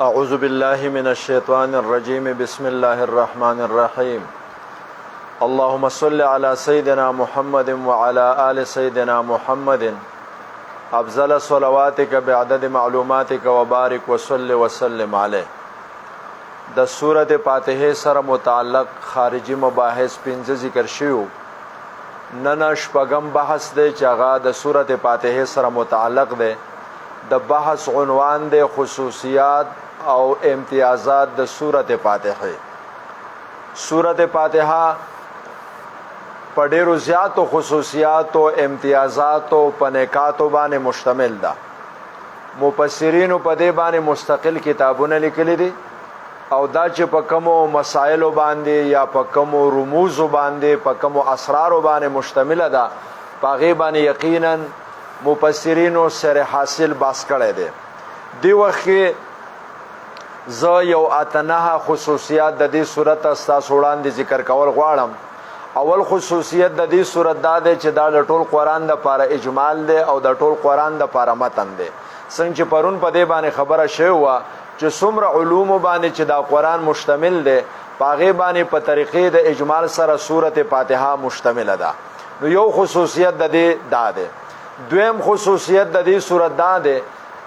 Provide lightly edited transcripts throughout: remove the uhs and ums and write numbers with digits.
اعوذ بالله من الشیطان الرجیم بسم الله الرحمن الرحیم اللهم صل على سيدنا محمد وعلى آل سيدنا محمد افضل صلواتك بعدد معلوماتك وبارك وصل وسلم عليه. د سورۃ فاتحه سره متعلق خارجي مباحث پنځه ذکر شیو. نن شپږم بحث دی چې هغه د سورۃ فاتحه سره متعلق دی. د بحث عنوان دی خصوصیات او امتیازات د سورۃ فاتحه. سورۃ فاتحه په ډیرو زیاتو خصوصیات او امتیازات او پنیکاتو باندې مشتمل ده. مفسرین په دې باندې مستقل کتابونه لیکلي دي او دا چې په کومو مسائلو باندې یا په کومو رموزو باندې په کومو اسرارو باندې مشتمل ده په هغې باندې یقینا مفسرینو سره حاصل باس کړی دی. دی وخت کې زه یو اتنه خصوصیات د دې صورت ستاسو وړاندې ذکر کول غواړم. اول خصوصیت د دې صورت دا دی چې دا د ټول قرآن دپاره اجمال دی او د ټول قرآن دپاره متن دی. څنګه چې پرون په دې باندې خبره شوې وه چې څومره علومو باندې چې دا قرآن مشتمل دی په هغې باندې په طریقې د اجمال سره سورت فاتحه مشتمله ده. نو یو خصوصیت د دې دا دی. دویم خصوصیت د دې صورت دا دی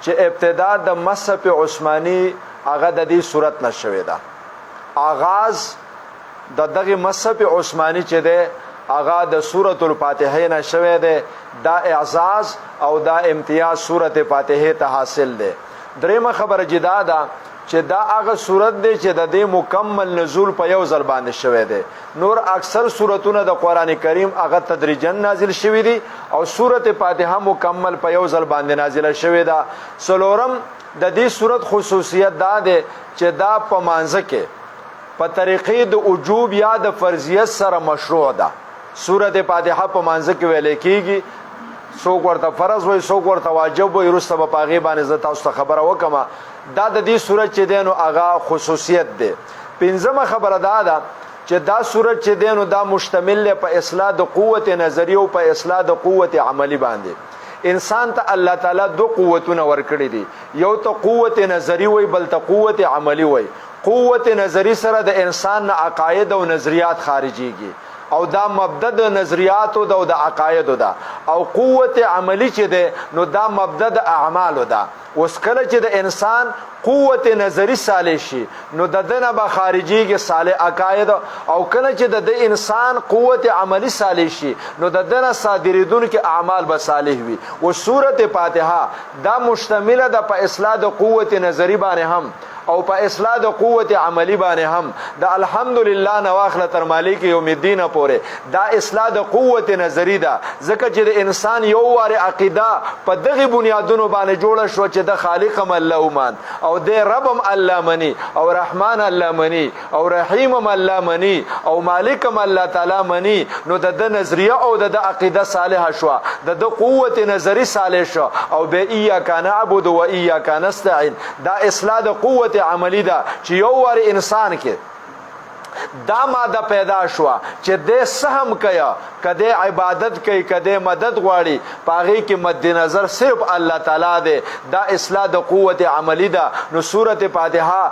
چې ابتدا د مصحف عثماني هغه د دې صورت نه شوې ده. آغاز د دغه مصحف عثماني چې دی هغه د سورۃ الفاتحه نه شوی دی. دا اعزاز او دا امتیاز سورۃ فاتحه ته حاصل دی. دریمه خبره جدا ده چې دا هغه صورت دی چې د دې مکمل نزول په یو ځل باندې شوی دی. نور اکثر صورتونه د قرآن کریم هغه تدریجا نازل شوي دي او سورۃ فاتحه مکمل په یو ځل باندې نازله شوې ده. څلورم د دې صورت خصوصیت دا دی چې دا په مانځه کې په طریقې د وجوب یا د فرضیت سره مشروع ده. سورۃ فاتحه په مانځه کې ویل کېږي. څوک ورته فرض وایي څوک ورته واجب وایي. وروسته به په هغې باندې زه تاسو ته خبره وکړم. دا د دې صورت چې دی نو هغه خصوصیت دی. پنځمه خبره دا ده چې دا صورت چې دی نو دا مشتمل دی په اصلاح د قوت نظری او په اصلاح د قوت عملی باندې. انسان ته الله تعالی دو قوتونه ورکړي دي. یو ته قوت نظری وایي بل ته قوت عملی وایي. قوت نظری سره د انسان نه عقاید او نظریات خارجيږي او دا مبدا د نظریاتو او د عقایدو ده. او قوت عملی چې ده نو دا مبدا د اعمالو ده. اوس کله چې د انسان قوت نظری صالح شي نو د دنه به خارجيږي صالح عقاید او کله چې د انسان قوت عملی صالح شي نو د دنه صادریدونکو اعمال به صالح وي. او سورۃ فاتحه دا مشتمله ده په اصلاح د قوت نظری باندې هم او په اصلاح د قوت عملی باندې هم. د الحمدلله نواخله تر مالک یوم الدین پورې دا اصلاح د قوت نظری ده. ځکه چې د انسان یو واره عقیده په دغه بنیادونو باندې جوړه شو چې د خالقم الله ومان او د ربم الله منی او رحمان الله منی او رحیمم الله منی او مالکم الله تعالی منی. نو د نظریه او د عقیده صالحه شو د قوت نظری صالح شو او به ایاک نعبد و ایاک نستعین. دا اصلاح د قوت عملی ده چې یو وار انسان کې دا ماده پیدا شو چې د سهم کیا کده عبادت کوي کده مدد غواړي پاغي کې مد نظر صرف الله تعالی دی. دا اصلاح د قوت عملی ده. نو سورۃ فاتحه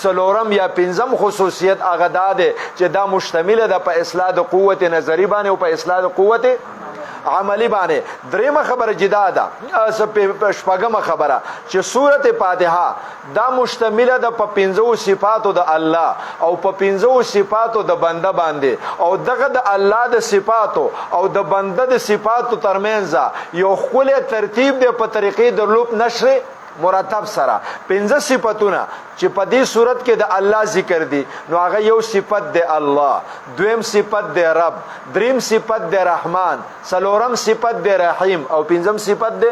څلورم یا پنځم خصوصیت هغه دا دی چې دا مشتمل ده په اصلاح د قوت نظری باندې او په اصلاح د قوت عملی باندې. دریمه خبره جدا ده. شپږمه خبره چې سورۃ فاتحه دا مشتمله ده په 15 صفاتو د الله او په 15 صفاتو د بنده باندې او دغه د الله د صفاتو او د بنده د صفاتو ترمنځ یو خپل ترتیب دی په طریقې د لوپ نشر مرتب سره. 15 صفاتونه چې په دې صورت کې د الله ذکر دي نو هغه یو صفت دی الله، دویم صفت دی رب، دریم صفت دی رحمان، څلورم صفت دی رحیم او پنځم صفت دی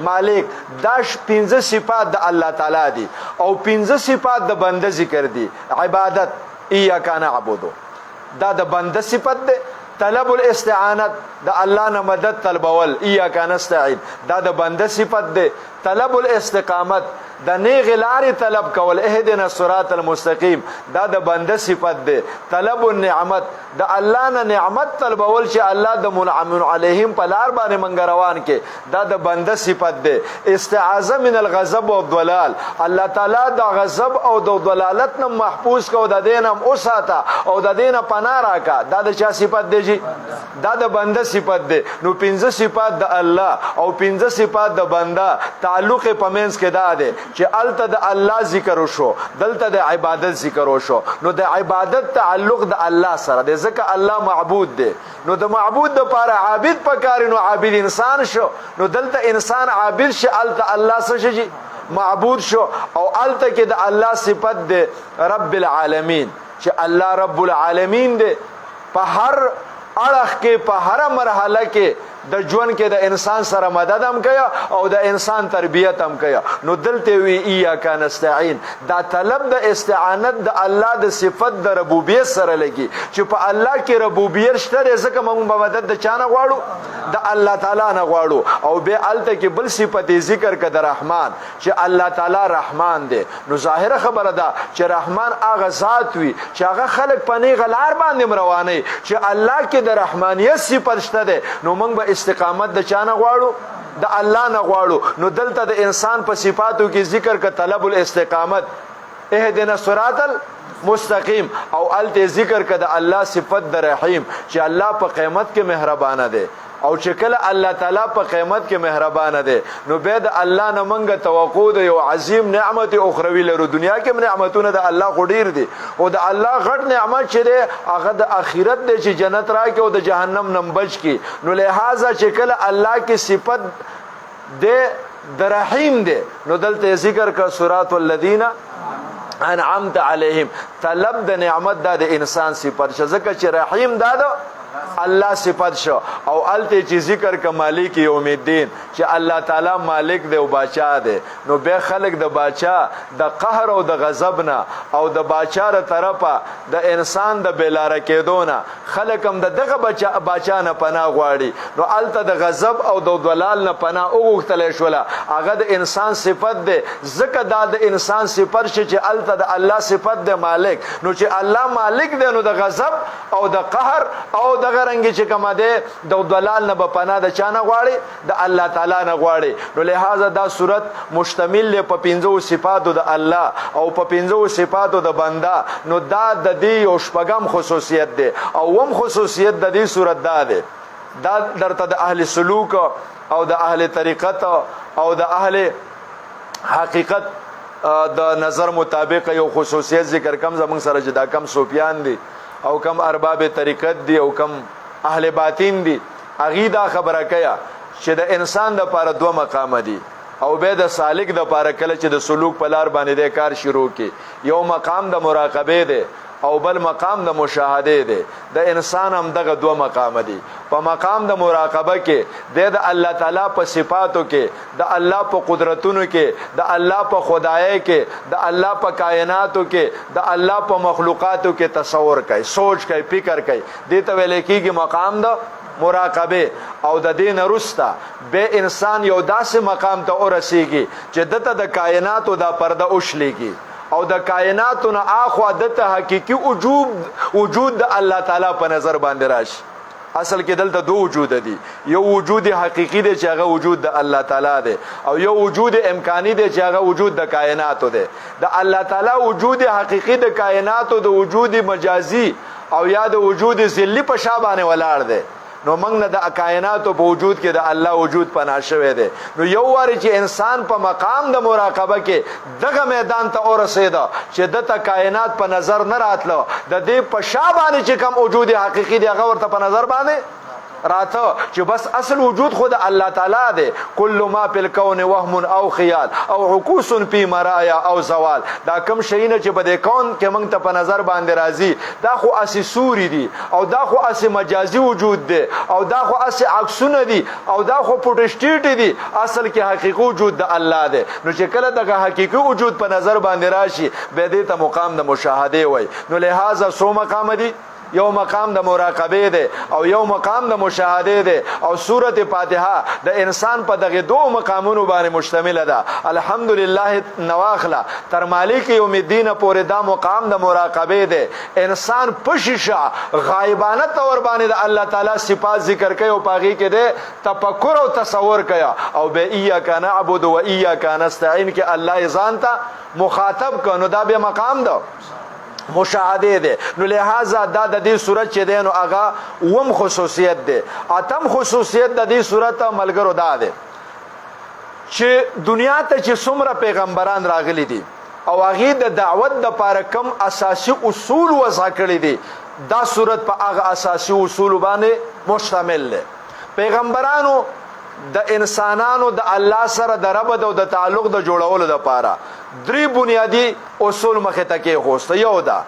مالک. دا 15 صفات د الله تعالی دي او 15 صفات د بنده ذکر دي. عبادت ایاک نعبد دا د بنده صفت دی. طلب الاستعانت د الله نه مدد طلبول ایاک نستعین دا د بنده صفت دی. طلب الاستقامت د نیغې لارې طلب کول اهدنا الصراط المستقیم دا د بنده صفت دی طلب النعمت د الله نه نعمت طلبول چې الله د منعم علیهم په لار باندې منګ روان کې دا د بنده صفت دی استعاذه من الغضب والضلال الله تعالی د غضب او د ضلالت نه محفوظ کو د دین هم اوساته او د دین پناه راکا دا د چا صفت دی جی دا د بنده صفت دی نو 15 صفات د الله او 15 صفات د بنده تعلق پمنس کې دا دی چې الته د الله ذکر وشو دلته د عبادت ذکر وشو نو د عبادت تعلق د الله سره دی ځکه الله معبود دی نو د معبود د پاره عابد پکاري نو عابد انسان شو نو دلته انسان عابد شي الته الله سره شي معبود شو او الته کې د الله صفت دی رب العالمین چې الله رب العالمین دی په هر اړخ کې په هر مرحله کې د ژوند کې د انسان سره مدد هم کیا او د انسان تربیت هم کیا نو دلته وی ایاک نستعين دا طلب د استعانت د الله د صفت د ربوبیت سره لګي چې په الله کې ربوبیت شته ځکه موږ په مدد د چانه غواړو د الله تعالی نه غواړو او به الته کې بل صفت ذکر کړه د رحمان چې الله تعالی رحمان دی نو ظاهره خبره ده چې رحمان هغه ذات وي چې هغه خلق پنی غلار باندې رواني چې الله کې د رحمانیت صفت شته ده نو موږ استقامت د چانه غواړو د الله نه غواړو نو دلته د انسان په صفاتو کې ذکر ک طلب الاستقامت اهدنا الصراط المستقیم او الته ذکر ک د الله صفت د رحیم چې الله په قیامت کې مهربانه دی او چې کله الله تعالی په قیامت کې مهربانه دی نو به د الله نه منګه توقع د یو عظیم نعمت اخروی لرو دنیا کې نعمتونه د الله غډیر دي او د الله غټ نعمت چې دی هغه د آخرت دی چې جنت راکې او د جهنم نه بچ کی نو لہذا چې کله الله کې صفت د رحیم دی نو دلته ذکر کا صراط الذین انعمت علیهم طلب د نعمت د انسان صفت ځکه چې رحیم دا الله صفت شو او الته چې ذکر ک مالک یوم الدین چې الله تعالی مالک دی او بادشاہ دی نو به خلق د بادشاہ د قهر او د غضب نه او د بادشاہ تر طرفه د انسان د بلاره کېدونه خلق هم دغه بادشاہ نه پناه غواړي نو الته د غضب او د ضلال نه پناه وغوښتل شوله هغه د انسان صفت دی ځکه دا د انسان صفت چې الته د الله صفت دی مالک نو چې الله مالک دی نو د غضب او د قهر او دغه رنګ چې کومه ده د ضلال نه په پناه د چانه غواړي د الله تعالی نه غواړي نو لہذا دا صورت مشتمل په 15 صفاتو د الله او په 15 صفاتو د بنده نو دا د دې او شپږم خصوصیت ده او وم خصوصیت د دې صورت ده دا درته د اهل سلوک او د اهل طریقت او د اهل حقیقت د نظر مطابق یو خصوصیت ذکر کم زمون سره جدا کم صوفیان دي او کم ارباب طریقت دی او کم اهل باطین دی عقیده خبره کیا چې د انسان د پاره دوه مقام دي او به د سالک د پاره کله چې د سلوک په لار باندې د کار شروع کی یو مقام د مراقبه دی او بل مقام د مشاهده دی د انسان هم دغه دوه مقام دي په مقام د مراقبه کې د الله تعالی په صفاتو کې د الله په قدرتونو کې د الله په خدای کې د الله په کائناتو کې د الله په مخلوقاتو کې تصور کوي سوچ کوي فکر کوي دې ته ویل کېږي مقام د مراقبه او د دین رستا به انسان یو داسې مقام ته ورسیږي چې دته د کائناتو دا پرده اوشلېږي او د کائناتو نه اخوا دته حقيقي وجود د الله تعالی په نظر باندې راشي اصل کې دلته دو وجود دي یو وجود حقيقي دی چې هغه وجود د الله تعالی دی او یو وجود امکاني دی چې هغه وجود د کائناتو دی د الله تعالی وجود حقيقي د کائناتو د وجود مجازي او یا د وجود ذلی په شابهانه ولاړ دی نو موږ نه د کائنات په وجود کې د الله وجود پناه شوی دی نو یو واری چې انسان په مقام د مراقبه کې دغه میدان ته ورسېده چې دته کائنات په نظر نه راتلو د دې په شابهانه چې کوم وجود حقيقي دی هغه ورته په نظر باندې راته چې بس اصل وجود خود الله تعالی دی کل ما فی الکون وهم او خیال او عکوس فی مرایا او زوال دا کم شینه چې په دې کون کې موږ ته په نظر باندې راځي دا خو اسی سوري دي او دا خو اسی مجازي وجود دی او دا خو اسی عکسونه دي او دا خو پروتستیټ دي اصل کې حقیقي وجود د الله دی نو چې کله دغه حقیقي وجود په نظر باندې راشي به دې ته مقام د مشاهده وای نو لہذا سو مقام دي یو مقام د مراقبه دی او یو مقام د مشاهده دی او سورته فاتحه د انسان په دغه دوه مقامونو باندې مشتمل ده. الحمدلله نواخلا تر مالک یوم الدین پورې دا مقام د مراقبه دی. انسان پشیشا غایبانه تور باندې د الله تعالی صفات ذکر کوي او پاغي کې دی تفکر او تصور کوي او به ایاک نعبد و ایاک نستعين کې الله ځان ته مخاطب کنو دا به مقام ده مشاهده ده. نو لہذا دا د دې صورت چې دی نو هغه وم خصوصیت ده. اتم خصوصیت د دې صورت ملګرو دا ده چې دنیا ته چې څومره پیغمبران راغلي دي او هغه د دعوت د لپاره کم اساسي اصول وضع کړی دي دا صورت په هغه اساسي اصول باندې مشتمل ده. پیغمبرانو د انسانانو د الله سره د ربط او د تعلق د جوړولو لپاره درې بنیادی اصول مخه ته کې خوسته. یو دا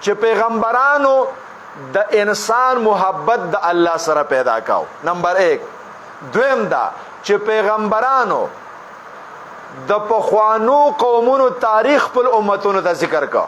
چې پیغمبرانو د انسان محبت د الله سره پیدا کاو نمبر 1. دویم دا چې پیغمبرانو د پخوانو قومونو تاریخ په امتونو ته ذکر کا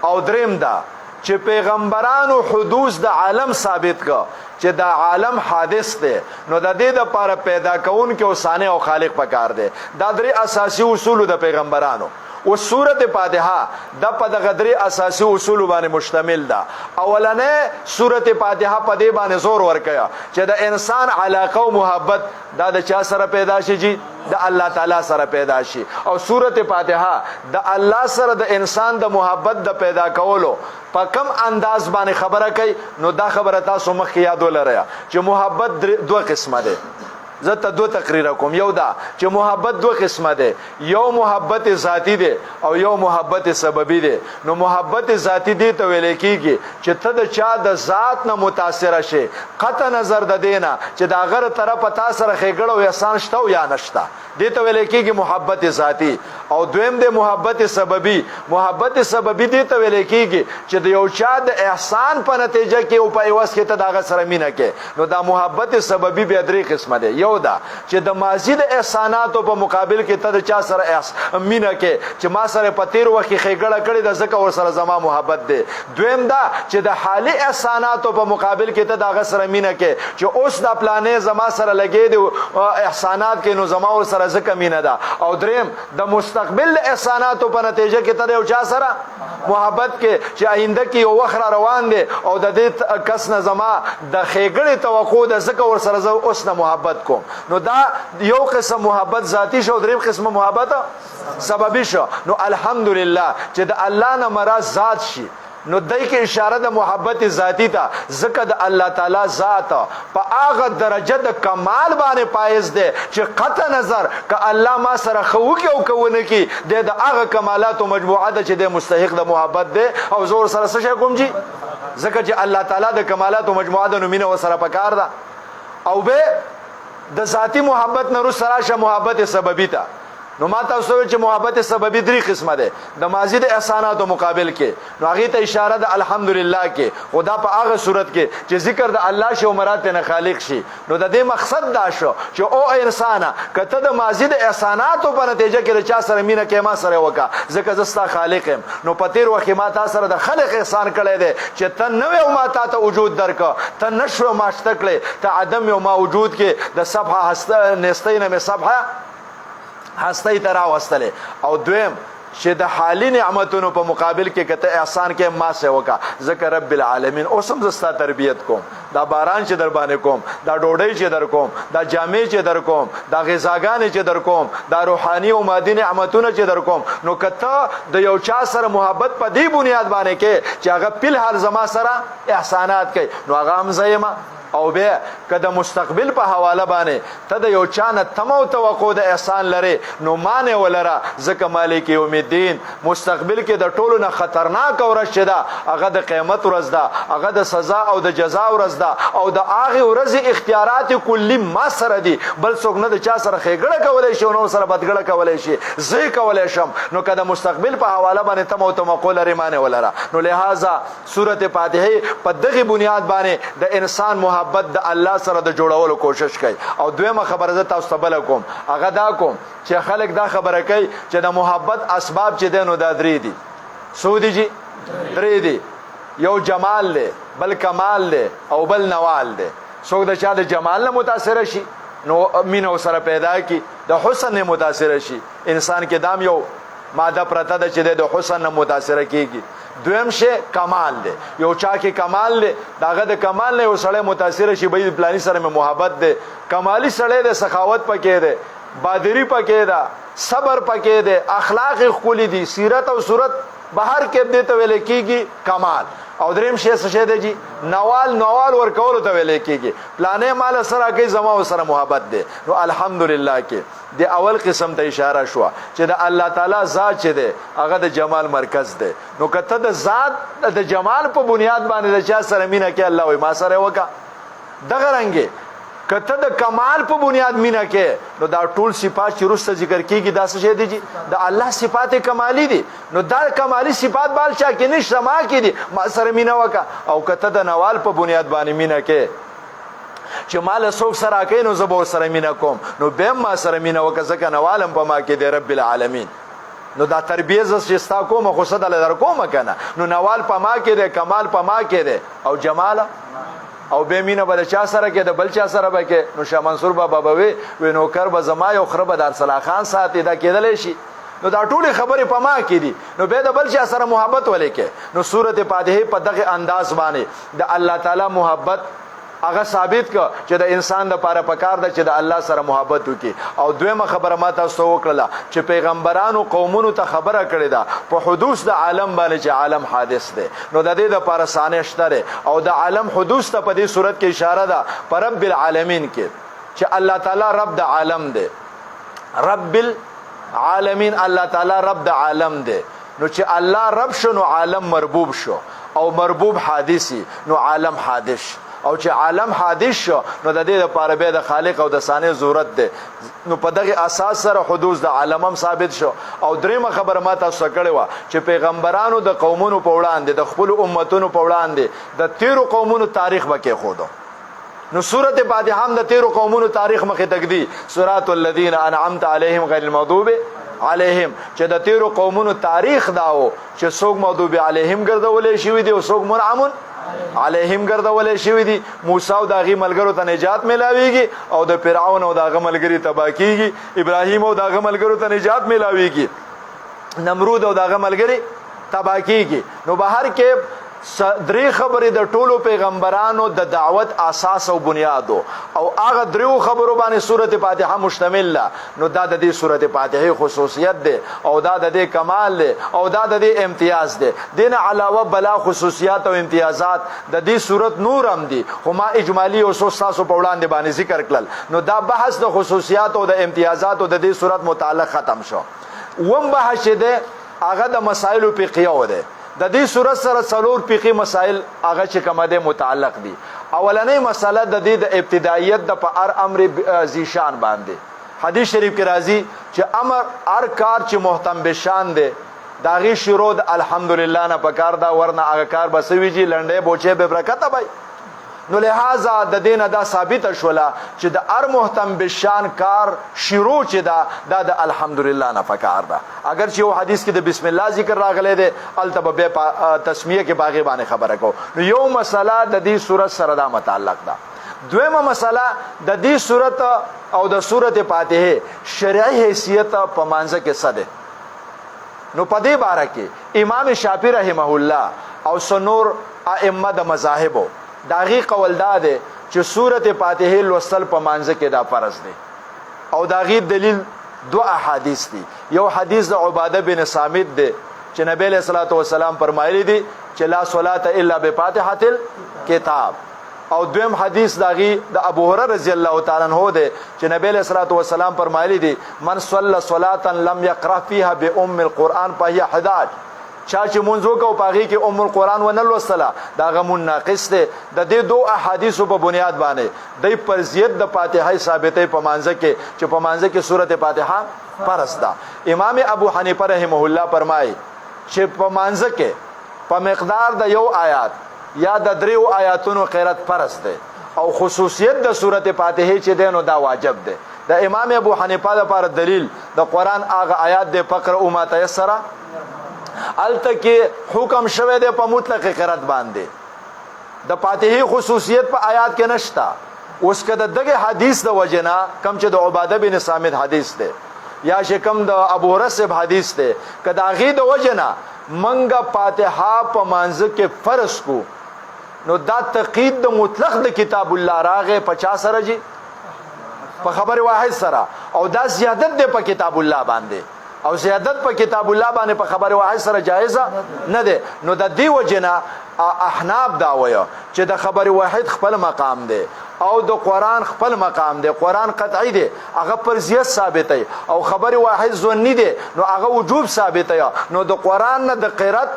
او دریم دا چې پیغمبرانو حدوث د عالم ثابت کا چې دا عالم حادث دی نو د دې لپاره پیدا کون کې اوسانه او خالق پکار دی. دا درې اساسي اصول د پیغمبرانو او سورته فاتحه د په دغه درې اساسي اصول باندې مشتمل ده. اولنې سورته فاتحه په دې باندې زور ورکیا چې د انسان علاقه او محبت دا د چا سره پیدا شي جی د الله تعالی سره پیدا شي او سورته فاتحه د الله سره د انسان د محبت د پیدا کولو په کم انداز باندې خبره کوي. نو دا خبره تاسو مخ یاد ولرئ چې محبت دوه قسمه ده. زه ته دوه تقریر کوم. یو دا چې محبت دوه قسمه ده. یو محبت ذاتی ده او یو محبت سببی ده. نو محبت ذاتی دی ته ویل کیږي چې ته د چا د ذات نه متاثر شې قطع نظر د دینه چې دا غره طرف تا سره خېګړو او احسان شته او یا نشته دی ته ویل کیږي محبت ذاتی. او دویم د محبت سببی. محبت سببی دی ته ویل کیږي چې د یو چا د احسان په نتیجه کې او په ایواز کې ته داغه سره مینه کې. نو دا محبت سببی به درې قسمه ده. یو دا چې د ماضی د احساناتو په مقابل کې ته د چا سره مینه کې چې ما سره په تیر وخت کې خېګړه کړې د زکه ور سره زما محبت ده. دویم دا چې د حالي احساناتو په مقابل کې ته داغه سره مینه کې چې اوس د پلانې زما سره لګې دي احسانات کې نو زما ور سره زکه مینه ده. او دریم د مستقبل احساناتو په نتیجه کې ته یو چا سره محبت کې چې آینده کې یو وخت روان دي او د دې کس نه زما د خېګړې توقع د زکه ور سره زو اوس نه محبت کوم. نو دا یو قسم محبت ذاتی شو. دریم قسم محبت سببی شو. نو الحمدلله چې د الله نه مراد ذات شي نو دای کې اشاره د محبت ذاتی ته ځکه د الله تعالی ذات په هغه درجه د کمال باندې پایز دی چې قطع نظر ک الله ما سره خو کې او کوونه کې د هغه کمالات او مجموعه ده چې د مستحق د محبت دی او زور سره څه کوم جی ځکه چې الله تعالی د کمالات او مجموعه د نومینه وسره پکار ده. او به د ذاتی محبت نه سره محبت سببی ته. نو ما تاسو چې محبت سببی درې قسمه ده د ماضی د احساناتو مقابل کې. نو هغه ته اشاره د الحمدلله کې خدا په هغه صورت کې چې ذکر د الله شی او مراد نه خالق شي. نو د دې مقصد دا شو چې او انسان کته د ماضی د احساناتو په نتیجه کې د چا سره مینه کې ما سره وکا ځکه زستا خالق يم. نو په تیر وخت ما تاسو سره د خلق احسان کړی دی چې ته نو او ما ته وجود درک ته نشو ما شتکړې ته عدم او ما وجود کې د صفحه هسته نستینه مې صفحه هستی ترا وستله. او دویم چې د حالي نعمتونو په مقابل کې کته احسان کې ما سه وکا ذکر رب العالمین اوسم زستا تربیت کوم دا باران چې در باندې کوم دا ډوډۍ چې در کوم دا جامې چې در کوم دا غذاګانې چې در کوم دا روحاني او مادي نعمتونه چې در کوم. نو کته د یو چا سره محبت په دې بنیاد باندې کې چې هغه په حال زما سره احسانات کوي نو هغه هم زېما. او به کده مستقبل په حواله باندې ته د یو چانه تمو توقع د احسان لري نو مانه ولره ځکه مالک یوم الدین مستقبل کې د ټولو نه خطرناک ورځ ده هغه د قیامت ورځ ده هغه د سزا او د جزا ورځ ده او د هغه ورځ اختیارات کلی ما سره دي بل څوک نه د چا سره خېګړه کولای شي نو سره بدګړه کولای شي زه کولای شم. نو کده مستقبل په حواله باندې تمو توقع لري مانه ولره. نو لہذا سورته فاتحه په دغه بنیاد باندې د انسان محبت د الله سره د جوړولو کوشش کوي. او دویمه خبره زه تاسو ته بل کوم هغه دا کوم چې خلک دا خبره کوي چې د محبت اسباب چې دینو دا درې دي. سودی جی درې دي. یو جمال دی بل کمال دی او بل نوال دی څوک د چا د جمال نه متاثر شي نو مینه سره پیدا کی د حسن نه متاثر شي انسان کې دام یو ماده پرته ده چې د حسن نه متاثر کیږي دویم شی کمال دی یو چا کې کمال دی داغه د کمال نه یو سړی متاثر شي به پلانی سره مې محبت دی کمالی سړی د سخاوت پکې دی بادری پکې ده صبر پکې دی اخلاق خولي دي سیرت او صورت بهر کې دې ته ویل کېږي کمال او دریم شی څه شی دی جی نوال ورکول ته ویل کېږي پلانې مال سره کوي زما سره محبت دی نو الحمدلله کې د اول قسم ته اشاره شو چې د الله تعالی ذات چې دی هغه د جمال مرکز دی نو کته د ذات د جمال په بنیاد باندې د چا سره مینه کې الله وي ما سره وکا دغه رنګه کته د کمال په بنیاد مینه کې نو دا ټول صفات چې رسته ذکر کیږي دا څه شی دي چې د الله صفات کمالی دي نو دا کمالی صفات بال چا کې نشته ما کې دي ما سره مینه وکا او کته د نوال په بنیاد باندې مینه کې چې مال څوک سره کوي نو زه به سره مینه کوم نو به ما سره مینه وکا ځکه نوالم په ما کې دی رب العالمین نو دا تربیه ز شستا کوم خو صد له در کوم کنه نو نوال په ما کې دی کمال په ما کې دی او جمال او به مینه بل چا سره کې د بل چا سره به کې نو شاه منصور بابا به وي نو کر به زما یو خرب در صلاح خان ساتي دا کېدل شي نو دا ټول خبره په ما کې دي نو به د بل چا سره محبت ولې کې نو سورته فاتحه په دغه انداز باندې د الله تعالی محبت هغه ثابت ک چې د انسان د لپاره پکار ده چې د الله سره محبت وکړي او دویمه خبره ما تاسو وکړه چې پیغمبرانو قومونو ته خبره کړې ده په حدوث د عالم باندې چې عالم حادث ده نو د دې لپاره سانه شته او د عالم حدوث ته په دې صورت کې اشاره ده پر رب العالمین کې چې الله تعالی رب د عالم ده رب العالمین الله تعالی رب د عالم ده نو چې الله رب شو نو عالم مربوب شو او مربوب حادثي نو عالم حادث او چې عالم حادث شو نو د دې لپاره به د خالق او د صانع ضرورت ده نو په دغه اساس سره حدوث د عالم هم ثابت شو او دریمه خبره ما تاسو کړې و چې پیغمبرانو د قومونو په وړاندې د خپل امتونو په وړاندې د 13 قومونو تاریخ وکې خودو نو سورته فاتحه هم د 13 قومونو تاریخ مخې تکدي صراط الذين انعمت عليهم غير المغضوب عليهم چې د 13 قومونو تاریخ داو چې څوک مغضوب عليهم ګرځولې شوی دي او څوک منعم علیهم ګرځولې شوی دي موسی او داغي ملګرو ته نجات ملاويږي او د فرعون او داغه ملګری تبا کیږي ابراهیم او داغه ملګرو ته نجات ملاويږي نمرود او داغه ملګری تبا کیږي نو بهر کې درې خبرې د ټولو پیغمبرانو د دعوت اساس او بنیاد او هغه درو خبرو باندې سورته فاتحه مشتمل ده نو دا د دې سورته فاتحه خصوصیت ده او دا د دې کمال ده او دا د دې امتیاز ده دین علاوه بلا خصوصیات او امتیازات د دې سورته نور هم دي خو ما اجمالی او ساسو په وړاندې باندې ذکر کړل نو دا بحث د خصوصیات او د امتیازات او د دې سورته متعلق ختم شو وم بحث ده هغه د مسائل فقهیه ده د دې صورت سره څلور فقهي مسائل هغه چې کومه ده متعلق دي اولنۍ مسله د دې د ابتدایت د په امر ذیشان باندې حدیث شریف کې راځي چې امر هر کار چې محتم بشان ده داغي شروع د الحمدلله نه پکار دا ورنه هغه کار بسويږي لنډه بوچه به برکت وای نو لہذا د دینه دا ثابت شولا چې د هر محتم بشان کار شروع چې دا د الحمدلله نه پکار ده اگر چې یو حدیث کې د بسم الله ذکر راغلی دی التبه به تسمیه کې باغی باندې خبره کو نو یو مسله د دې صورت سره دا متعلق ده دویمه مسله د دې صورت او د سورته فاتحه شرعي حیثیت په مانزه کې څه ده نو په دې باره کې امام شافعي رحمه الله او سنور ائمه د مذاهبو داغي قول داده چې سورته فاتحه لوستل په مانزه کې دا فرض دی او داغي دلیل دو احادیث دي یو حدیث د عباده بن صامت دی چې نبی له صلوات و سلام فرمایلی دي چې لا صلات الا بفاتحه الكتاب او دویم حدیث داغي د ابو هريره رضی الله تعالی عنہ دی چې نبی له صلوات و سلام فرمایلی دي من صلى صلاه لم يقرأ فيها بام القران فهي حداج چا چې منځو کو پاغي کې ام القرآن ونل وصلا دا غمون ناقص ده د دې دو احادیثو په بنیاد باندې د فرضیت د فاتحه ثابتې په مانزه کې چې په مانزه کې سورته فاتحه فرض ده امام ابو حنیفه رحمه الله فرمایي چې په مانزه کې په مقدار د یو آیات یا د دریو آیاتونو قرات فرض ده او خصوصیت د سورته فاتحه چې ده نو دا واجب ده د امام ابو حنیفه لپاره دلیل د قرآن هغه آیات د فقره او ما تيسره الته کې حکم شوه دی په مطلق قرات باندې د فاتحه خصوصیت په آیات کې نشتا. اوس کده دغه حدیث د وجنا کم چې د عباده بن صامت حدیث دی یا چې کم د ابو رسب حدیث دی کدا غي د وجنا منګه فاتحه په مانځ کې فرض کو نو دا تقید د مطلق د کتاب الله راغه 50 سره جی په خبر واحد سره او دا زیادت دی په کتاب الله باندې او زیادت په کتاب الله باندې په خبر واحد سره جایزه نه ده. نو د دې وجنا احناف دا وایي چې د خبر واحد خپل مقام دی او د قران خپل مقام دی. قران قطعی دی هغه فرضیت ثابت دی او خبر واحد ظنی دی نو هغه وجوب ثابت دی. نو د قران نه د قرات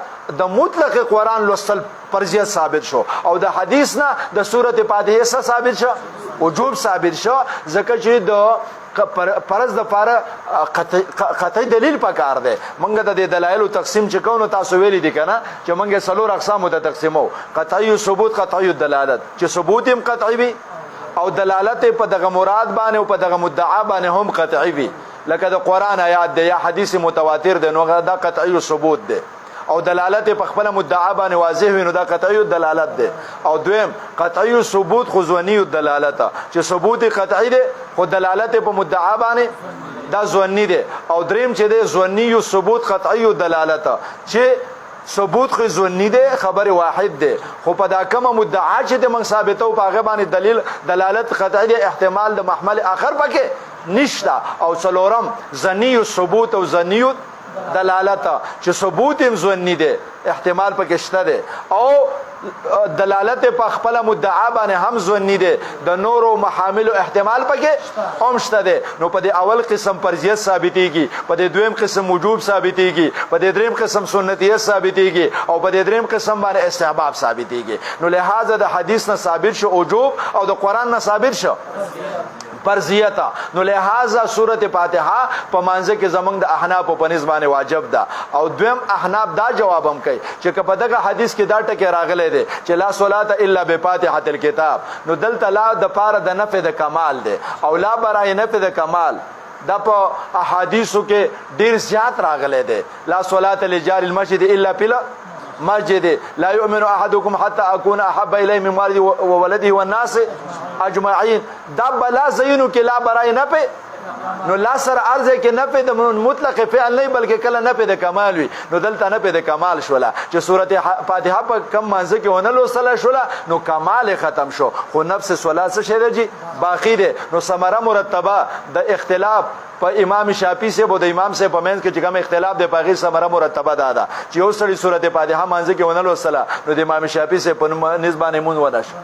د مطلق قران لوستل فرضیت ثابت شو او د حدیث نه د سوره فاتحه سره ثابت شو وجوب ثابت شو ځکه چې د فرض د فاره قطعی دلیل پکار دی. منګه د دلایل تقسیم چې کوو تاسو ویلي دي کنه چې منګه څلور اقسام ته تقسیمو قطعی ثبوت قطعی دلالت چې ثبوت هم قطعی وي او دلالت په دغه مراد باندې او په دغه مدعا باندې هم قطعی وي لکه د قران آیات دی یا حدیث متواتر دی نو دا قطعی ثبوت دی او دلالت په خپل مدعا باندې واضح وي نو دا قطعی دلالت دی. او دویم قطعی ثبوت خو ظنی دلالت چې ثبوت قطعی دی خو دلالت په مدعا باندې دا ظنی دی. او دریم چې دی ظنی ثبوت قطعی دلالت چې ثبوت خو ظنی دی خبر واحد دی خو په دا کومه مدعا چې د من ثابتو په هغه باندې دلیل دلالت قطعی دی احتمال د محمل اخر پکې نشتا. او څلورم ظنی ثبوت او ظنی دلالت چې ثبوت هم ظنی دی احتمال پکې شته دی او دلالت په خپل مدعا باندې هم ظنی دی د نور او محامل احتمال پکې هم شته دی. نو په دې اول قسم فرضیت ثابتېږي په دې دویم قسم وجوب ثابتېږي په دې دریم قسم سنتیت ثابتېږي او په دې دریم قسم باندې استحباب ثابتېږي. نو لہذا د حدیث نه ثابت شو وجوب او د قران نه ثابت شو فرضیت. نو لہذا سورۃ فاتحه په مانځ کې زمنګ د احناف په نسبت واجب ده. او دویم احناف دا جواب هم کوي چې په دغه حدیث کې دا ټکی راغلی دی چې لا صلات الا بفاتحه الكتاب نو دلته لا د پاره د نفع د کمال دی او لا برای نفع د کمال دا په احادیثو کې ډیر زیات راغلی دی. لا صلات لجار المسجد الا بلا مسجد لا يؤمن احدكم حتى اكون احب اليه من والده وولده والناس اجمعين دا بلا زینو کې لا برای نه په نو لا سر ارزه کې نه په د مطلق فعل نه بلکې کله نه په د کمال وي نو دلته نه په د کمال شولا چې سورته فاتحه په کم مانځ کې ونه لوستل شولا نو کمال ختم شو خو نفس صلات څه شي دی باقی دی. نو ثمره مرتبه د اختلاف په امام شافعي سے بو د امام سے په منځ کې چې کوم اختلاف دی په غي ثمره مرتبه ده چې یو سړي سورته فاتحه مانځ کې ونه لوستل نو د امام شافعي سے په نسبانه مون وداش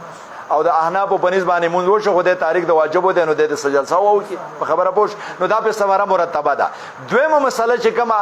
او د احناف په نسبانه مون وشو خو د تاریخ د واجب ده نو د سجل سو په خبره پوش نو دا په ثمره مرتبه ده. دویمه مسله چې کومه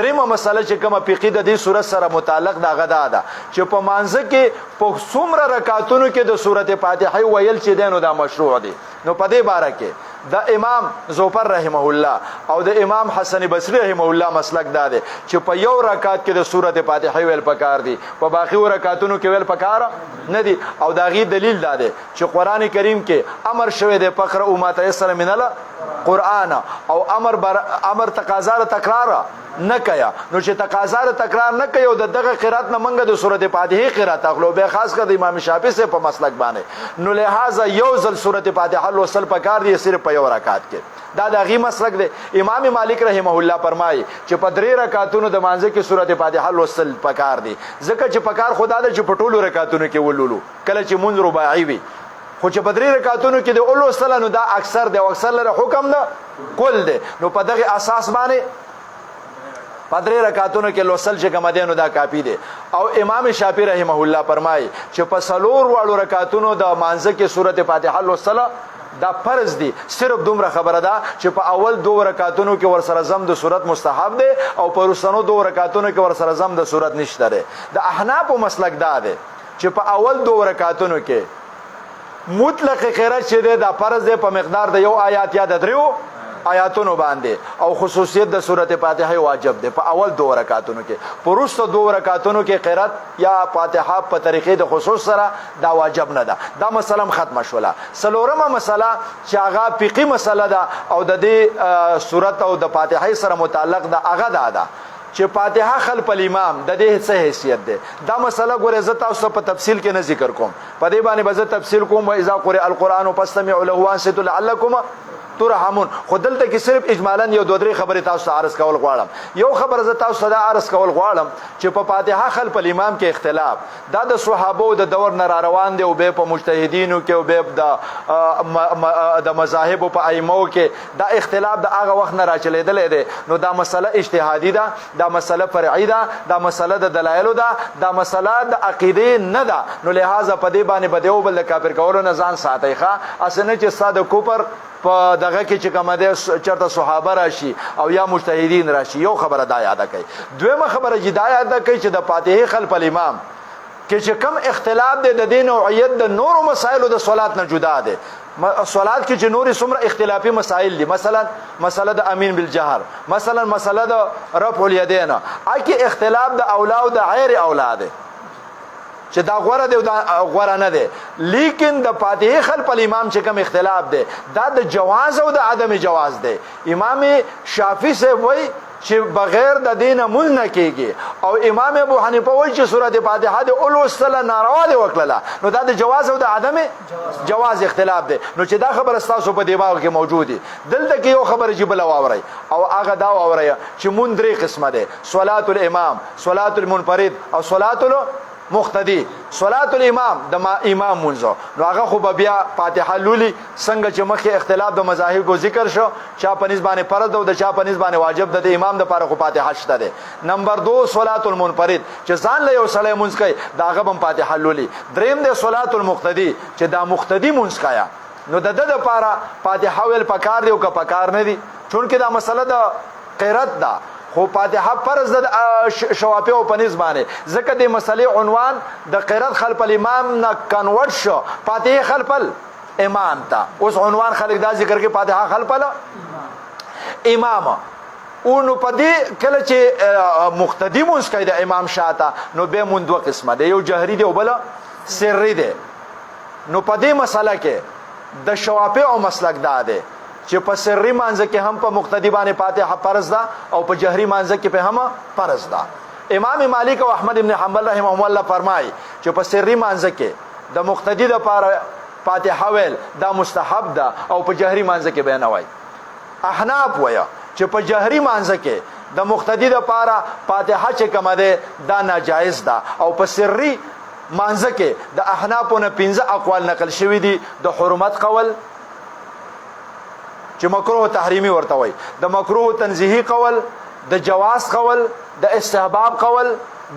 دریمه مسله چې کومه فقې د دې سورته سره متعلق ده غدا ده چې په مانځ کې په څومره رکعاتونو کې د سورته فاتحه ویل چې دینو دا مشروع دي. نو په دې باره کې د امام زوفر رحمه الله او د امام حسن بصری رحمه الله مسلک دا دی چې په یو رکعت کې د سورته فاتحه ویل پکار دي په باقی رکعاتونو کې ویل پکار نه دي. او دا غي دلیل دا دی چې قران کریم کې امر شوی دی فقره او ما تيسر من القرآن او امر تقاضا تکرار نه کیا نو چې تقاضا تکرار نه کوي او دغه قرات نه منګه د سورته فاتحه قرات اخلو به خاص کر د امام شافعي سے په مسلک باندې نو لہذا یو ځل سورته فاتحه لوستل پکار دي صرف په یو رکعت کې دا دغه مسلک دی. امام مالک رحمه الله فرمایي چې په درې رکعاتونو د مانځ کې سورته فاتحه لوستل پکار دي ځکه چې پکار خدا د چې په ټولو رکعاتونو کې ولولو کله چې مونږ رباعي وي خو چې په درې رکعاتونو کې د اولو سره نو دا اکثر دی او اکثر لره حکم نه کول دی نو په دغه اساس باندې پدری رکعاتونو کې لوسل چې کوم دي نو دا کافی دي. او امام شافعي رحمه الله فرمایي چې په سلور واړو رکعاتونو د مانځ کې سورته فاتحه لوسل دا فرض دي. صرف دومره خبره ده چې په اول دو رکعاتونو کې ورسره زم د سورت مستحب دي او په وروستنو دو رکعاتونو کې ورسره زم د سورت نشته ده. د احناف مسلک دا ده چې په اول دو رکعاتونو کې مطلق قرات چې ده د فرض ده په مقدار د یو آیات یا د دریو آیاتونو باندې او خصوصیت د سورته فاتحه واجب ده په اول دو رکعاتونو کې. پرست دو رکعاتونو کې قرات یا فاتحه په طریقې د خصوص سره دا واجب نه ده. دا مسله ختم شوله. سلورمه مسله چې هغه فقهي مسله ده او د دې سورته او د فاتحه سره متعلق ده هغه ده چې فاتحه خلف الامام د دې څه حیثیت ده. دا مسله ګوره زه تاسو په تفصیل کې نه ذکر کوم، په دې باندې به زه تفصیل کوم. واذا قرئ القرآن فاستمعوا له وانصتوا لعلكم ترحمون. خو دلته کې صرف اجمالا یو دوه درې خبرې تاسو ته عرض کول غواړم. یو خبر زه تاسو ته عرض کول غواړم چې په فاتحه خلف الامام کې اختلاف دا د صحابو د دور نه را روان دی، او به په مجتهدینو کې او به د مذاهب په ائمو کې دا اختلاف د هغه وخت نه راچلیدلې دی. نو دا مسله اجتهادي ده، دا مسله فرعي ده، دا مسله د دلایلو ده، دا مسله د عقیدې نه ده. نو لہذا په دې باندې به دیو بل کافر کولو نه ځان ساتي ښه. اسنه چې ساده کوپر په دغه کې چې کومه ده چرته صحابه راشي او یا مجتهدین راشي. یو خبره دا یاد کړئ. دویمه خبره چې دا یاد کړئ چې د فاتحه خلف الامام کې چې کم اختلاف دی د دین نوعیت د نورو مسایلو د صلات نه جدا دی. صلات کې چې نوري څومره اختلافي مسائل دي، مثلا مسله د امین بالجهر، مثلا مسله د رفع الیدین، اکی اختلاف د اولا او د غیر اولا دی چې دا غوړه دی او دا غوړه نه دی. لیکن د فاتحه خلف الامام چې کوم اختلاف دی دا د جواز او د عدم جواز دی. امام شافعی سے وایي چې بغیر د دینه مول نه کېږي، او امام ابو حنیفه وایي چې سورۃ فاتحه د اول وسله ناروا دی وکړه. نو دا د جواز او د عدم جواز اختلاف دی. نو چې دا خبره تاسو په دماغ کې موجودي، دلته کې یو خبره چې بل واوري او هغه دا واوري چې مون درې قسمه ده: صلات الامام، صلات المنفرد او صلات مقتدی. صلات الامام د امام منځو نو هغه خو بیا فاتحه لولي څنګه چې مخکې اختلاف د مذاهب کو ذکر شو، چا په نسبت باندې فرض او د چا په نسبت باندې واجب د امام د لپاره خو فاتحه شته ده. نمبر 2 صلات المنفرد چې ځان له یو سړی مونږ کوي دا هغه هم فاتحه لولي. دریم د صلات المقتدی چې دا مقتدی مونږ کایا، نو د د لپاره فاتحه ویل پکار دی او که پکار نه دی، چونکه دا مسله د قرات ده. خو فاتحه فرض د شوافی او پنځ باندې ځکه د مسلې عنوان د قرات خلف الامام نه کنورټ شو فاتحه خلف الامام ته. اوس عنوان خلک دا ذکر کې فاتحه خلف الامام. او نو پدې کله چې مقتدی مونږ کوي د امام شاته، نو به مونږ دوه قسمه دی، یو جهري دی او بل سری دی. نو پدې مسله کې د شوافی او مسلک دا دی چې په سری مانځ کې هم په مقتدی باندې فاتحه فرض ده او په جهري مانځ کې په هم فرض ده. امام مالک او احمد ابن حنبل رحمهم الله فرمایي چې په سری مانځ کې د مقتدی د لپاره فاتحه ویل دا مستحب ده او په جهري مانځ کې به نه وای. احناف وایي چې په جهري مانځ کې د مقتدی د لپاره فاتحه چې کومه ده دا ناجایز ده، او په سری مانځ کې د احنافونو 15 اقوال نقل شوي دي. د حرمت قول چې مکروه تحریمی ورته وای، د مکروه تنزیهی قول، د جواز قول، د استحباب قول،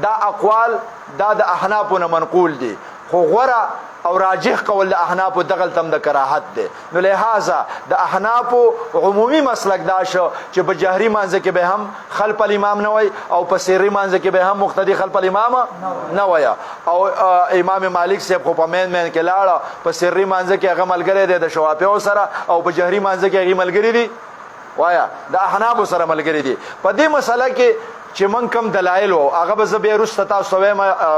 دا اقوال دا د احنافونو منقول دي. خو غوره او راجح قول د احنافو دغل تم د کراهت دی. نو لہذا د احنافو عمومي مسلک دا شو چې په جهري مانځ کې به هم خلف الامام نه وای او په سری مانځ کې به هم مقتدی خلف الامام نه وای. او امام مالک صاحب خو په مین کې لاړه په سری مانځ کې هغه ملګری دی د شوافیو سره، او په جهري مانځ کې هغه ملګری دی وایا د احنافو سره ملګری دی. په دې مسله کې چې من کم دلایل او هغه به زبې رسته تاسو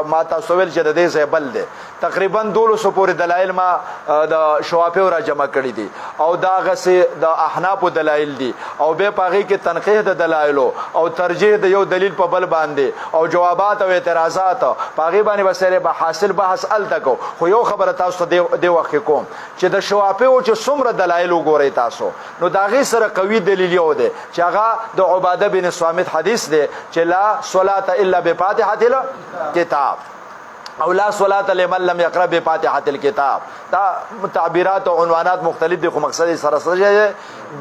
ما تاسو ویل چې د دې ځای بل دی. تقریبا 200 پورې دلایل ما د شوافیو را جمع کړي دي او دا غسه د احناف دلایل دي، او به پاغي کې تنقیح د دلایل او ترجیح د یو دلیل په بل باندې او جوابات او اعتراضات پاغي باندې وسره به حاصل بحث ال تکو. خو یو خبره تاسو د وخت کوم چې د شوافیو چې څومره دلایل وګورئ تاسو، نو دا غي سره قوي دلیل یو دی چې هغه د عباده بن صامت حدیث دی چې لا صلاة الا بفاتحة الكتاب او لا صلاة لمن لم يقرأ بفاتحة الكتاب. دا تعبیرات او عنوانات مختلف دي، خو مقصد سره سره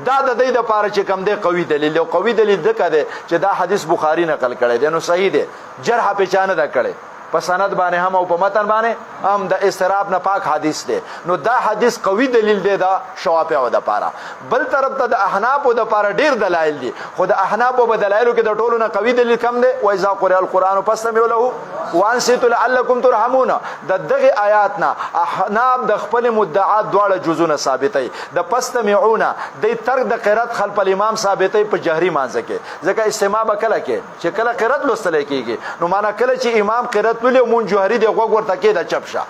دا د دې د پاره چې کم دی قوي دلیل او قوي دلیل دکې دی چې دا حدیث بخاری نقل کړی دی. نو صحیح دی، جرح په چانه دا کړی په سند باندې هم او په متن باندې هم د استراب نه پاک حدیث دی. نو دا حدیث قوي دلیل دی دا شوافیو د پاره. بل طرف ته د احنافو د پاره ډیر دلایل دي، خو د احنافو په دلایلو کې د ټولو نه قوي دلیل کم دی. و اذا قرئ القرآن فاستمعوا له وانصتوا لعلكم ترحمون. د دغه آیات نه احناف د خپل مدعات دواړه جزونه ثابتای. د فاستمعون د ترک د قرات خلف الامام ثابتای په جهري مانځ کې، ځکه استماع بکله کې چې کله قرات لوستل کېږي، نو معنا کله چې امام قرات ولې مون جوهری دی غوږ ورته کې د چپشه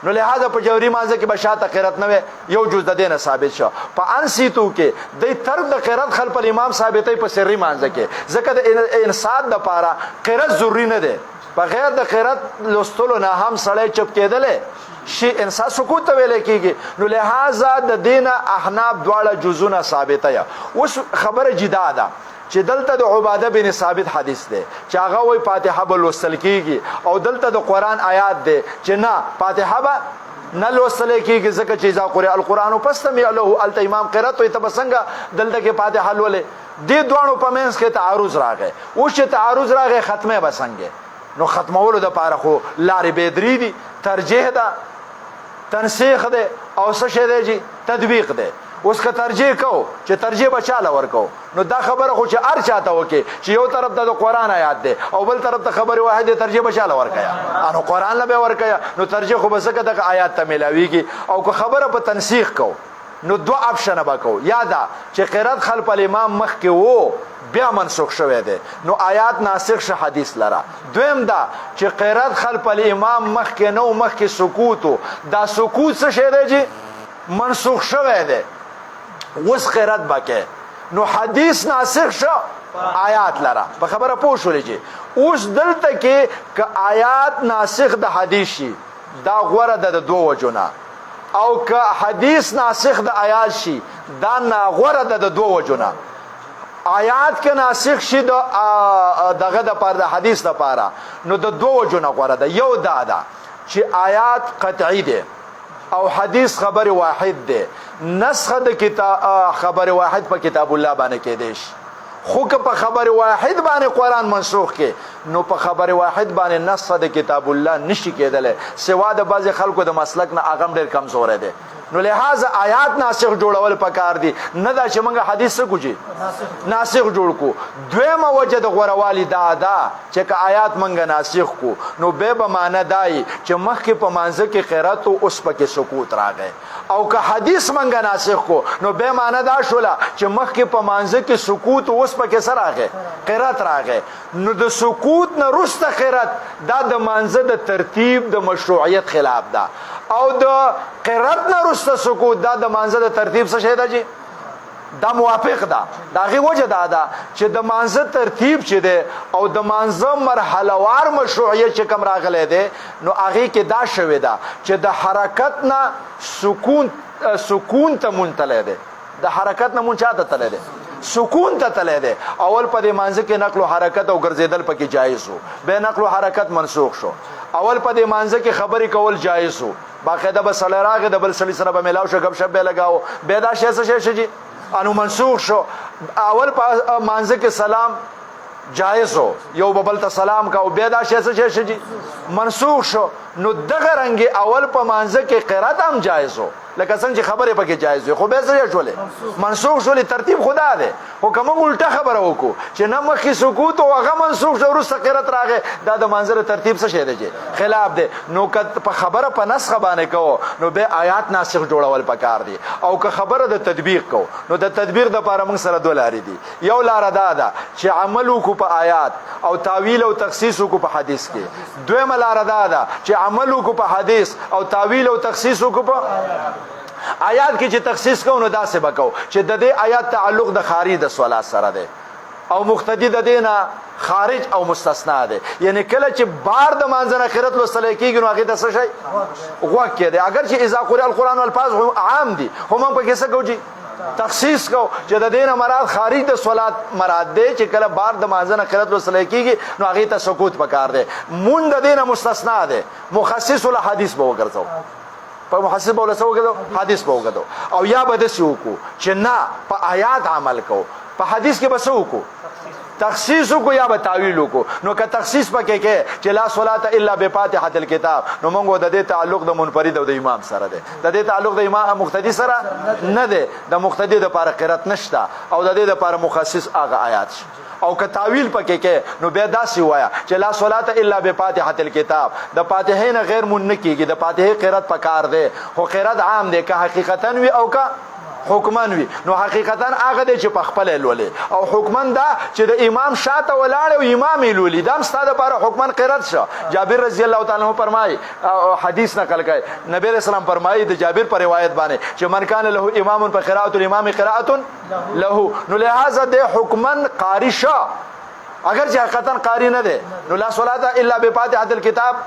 نو لہذا په جوهري مانځه کې به شاته قرات نه وي یو جز د دې نه ثابت شو په انسیتو کې د ترک د قرات خلف الامام ثابتې په سري مانځه کې ځکه د انسان د پاره قرات ضروري نه ده بغیر د قرات لوستلو نه هم سړی چپ کېدل شي انسان سکوت ته ویل کېږي نو لہذا د دینه احناف دواړه جزونه ثابته یا اوس خبره جدا ده چې دلته د عباده بن ثابت حدیث دی چې هغه وای فاتحه بل وصل کیږي او دلته د قران آیات دی چې نه فاتحه به نه لوستل کیږي ځکه چې اذا قرئ القرآن فاستمعوا له الته امام قرات وي تبسنګ دلته کې فاتحه لولې دې دوانو په منځ کې تعارض راغی او چې تعارض راغی ختمه بسنګ نو ختمولو د پاره خو لارې بدری دي ترجیح ده تنسیخ ده او څه شه ده جی تطبیق ده اوس که ترجیح کو چې ترجیح بچاله ورکو نو دا خبره خو چې ار چاته وکي چې یو طرف ته د قران آیات ده او بل طرف ته خبره واحده ترجیح بچاله ورکیا انو قران له به ورکیا نو ترجیح خو بسکه د آیات ته ملاویږي او که خبره په تنسیخ کو نو دو اپشن بکو یادا چې قرات خلف الامام مخ کې وو بیا منسوخ شوه ده نو آیات ناسخ شه حدیث لرا دویم دا چې قرات خلف الامام مخ کې نو مخ کې سکوتو دا سکوت څه شه ده جی منسوخ شوه ده وس قرات بکه نو حدیث ناسخ شو آیات لرا په خبره پوه شولې چې اوس دلته کې ک آیات ناسخ د حدیث شي دا غوړه د دوه وجونه او که حدیث ناسخ د آیات شي دا ناغوره د دوه وجونه آیات کې ناسخ شي دغه د پر د حدیث لپاره نو د دوه وجونه غوره ده یو دا ده چې آیات قطعی ده او حدیث خبر واحد ده نسخه د کتاب خبر واحد په کتاب الله باندې کې دیش خو که په خبر واحد باندې قرآن منسوخ کې نو په خبر واحد باندې نسخه د کتاب الله نشي کېدل سوا د بعض خلکو د مسلک نه اغم ډیر کمزور دي نو لہذا آیات ناسخ جوړول پکار دي نه دا چې موږ حدیث څه کوجی ناسخ جوړ کو دویمه وجه د غوروالی دا چې که آیات موږ ناسخ کو نو به به معنی دای چې مخکې په مانځ کې قرات او اوس پکې سکوت راغی او که حدیث موږ ناسخ کو نو به معنی دا شولا چې مخکې په مانځ کې سکوت او اوس پکې سره راغی قرات راغی نو د سکوت نه رسته قرات دا د مانځ د ترتیب د مشروعیت خلاف ده او د قرات نه رسته سکوت دا د مانځ د ترتیب څه شی ده جی دا موافق ده دا غي وجه ده چې د مانځ ترتیب چې ده او د مانځ مرحله وار مشروعیت چې کوم راغله ده نو هغه کې دا شوی ده چې د حرکت نه سکون ته منتله ده د حرکت نه مون چاته تله ده سکون ته تله ده اول په دې مانځ کې نقل او حرکت او ګرځیدل پکې جایز وو به نقل او حرکت منسوخ شو اول په دې مانځ کې خبرې کول جایز وو باقاعده به سړی راغی د بل سړي سره به ملاو شو غب شپ به لگاو به دا شی څه شي انو منسوخ شو اول په مانځ کې سلام جایز ہو یو ببل ته سلام کا او بیا دا شی څه شي منسوخ شو نو دغه رنګ اول په مانځ کې قرات هم جایز ہو لکه څنګه چې خبره پکې جایز وي خو به څه شولې منسوخ شولې ترتیب خدا ده او کوم الټه خبره وکړو چې نه مخې سکوت او هغه منسوخ شو ورسته قرات راغی دا د منظر ترتیب څه شی دی خلاف ده نو که په خبره په نسخه باندې کو نو به آیات ناسخ جوړول پکار دي او که خبره د تطبیق کو نو د تطبیق د لپاره موږ سره دوه لارې دي یو لار ده چې عمل کو په آیات او تعویل او تخصیص کو په حدیث کې دویمه لار ده چې عمل کو په حدیث او تعویل او تخصیص کو په آیات کې چې تخصیص کوو نو داسې بکو چې د دې آیات تعلق د خارج د صلات سره ده او مقتدی د دینه خارج او مستثنا ده یعنی کله چې بار د مانځنه خیرت لوستل کېږي نو هغه د څه شي غوږ کې ده اگر چې اذا قرئ القرآن والفاظ عام دي هم په کې څه کوي تخصیص کو چې د دینه مراد خارج د صلات مراد ده چې کله بار د مانځنه خیرت لوستل کېږي نو هغه ته سکوت پکار ده مون د دینه مستثنا ده مخصص ول حدیث به وګرځو په محسب ولا سو کېدو حدیث به وګدو او یا به د سو کو چې نه په آیات عمل کو په حدیث کې بسو کو تخصیص کو یا به تعویل کو نو که تخصیص پکې کې چې لا صلات الا بفاتحه الكتاب نو موږ د دې تعلق د منفرد او د امام سره ده د دې تعلق د امام مقتدی سره نه ده د مقتدی د لپاره قرات نشته او د دې لپاره مخصص هغه آیات او که تعویل پکې کې نو بیا داسې وایا چې لا صلات الا بفاتحه الكتاب د فاتحه نه غیر مون نه کیږي د فاتحه قرات پکار ده خو قرات عام ده که حقیقتا وي او که حکمن وي نو حقیقتا هغه دی چې په خپل لولې او حکمن دا چې د امام شاته ولاړ او امام یې لولي دا هم ستا دپاره حکمن قرت شه جابر رضی الله تعالی عنہ فرمایي حدیث نقل کوي نبی علیہ السلام فرمایي د جابر په روایت باندې چې من کان له امام په قراءة الامام قراءة له نو لہذا د حکمن قاری شه اگر چې حقیقتا قاری نه دی نو لا صلاة الا بفاتحة الكتاب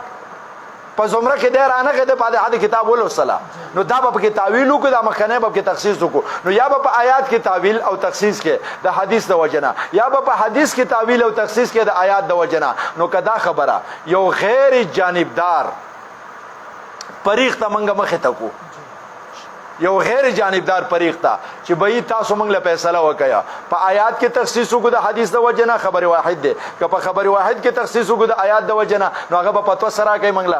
په زمره کې ډېر رانه کې د فاتحه کتاب ولوسله نو دا به کې تعویل وکړو دا مخکنه به کې تخصیص وکړو نو یا به په آیات کې تعویل او تخصیص کې د حدیث د وجنه یا به په حدیث کې تعویل او تخصیص کې د آیات د وجنه نو کدا خبره یو غیر جانبدار پریخ ته منګه مخه تکو یو غیر جانبدار پریخ ته چې به تاسو موږ له فیصله وکیا په آیات کې تخصیص وکړو د حدیث د وجنه خبر واحد دی که په خبر واحد کې تخصیص وکړو د آیات د وجنه نو هغه په فتوا سره کوي موږ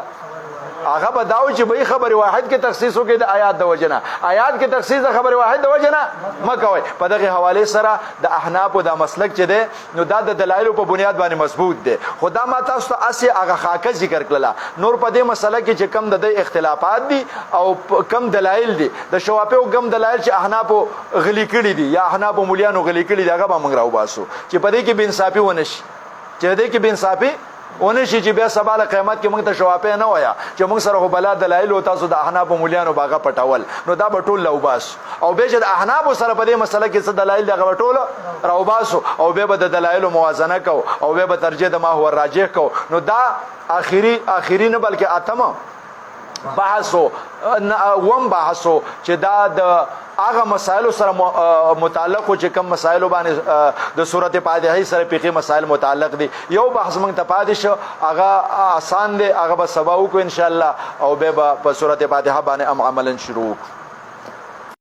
هغه به داو چې به خبر واحد کې تخصیص وکړي د آیات د وجنه آیات کې تخصیص د خبر واحد د وجنه مکوي په دغه حواله سره د احناف د مسلک چې دی نو دا د دلایل په بنیاد باندې مضبوط دی خدا ما تاسو ته اسی هغه خاکه ذکر کړله نور په دې مسله کې چې کم د اختلافات دي او کم دلایل دي د شوافی او کم دلایل چې احناف غلی کړي دي یا احناف مولیانو غلی کړي دي هغه به موږ راو باسو چې په دې کې بنصافي ونشي چې دې کې بنصافي ونشي چې بیا سبا له قیامت کې موږ ته شوافی نه ویا چې موږ سره خو بلا دلایل او تاسو د احناف مولیانو باغه پټول نو دا به ټول لوباس او به چې د احناف سره په دې مسله کې څه دلایل دغه ټول راوباسو او به د دلایل موازنه کو او به ترجیح د ما هو راجح کو نو دا اخیری نه بلکې اتمه بحثو وم بحثو چې دا د هغه مسائل سره متعلق چې کوم مسائل باندې د سورته فاتحه سره فقهي مسائل متعلق دي یو بحث موږ ته پاتې شو هغه آسان دی هغه به سبا وکړو ان شاء الله او به په سورته فاتحه باندې عملاً شروع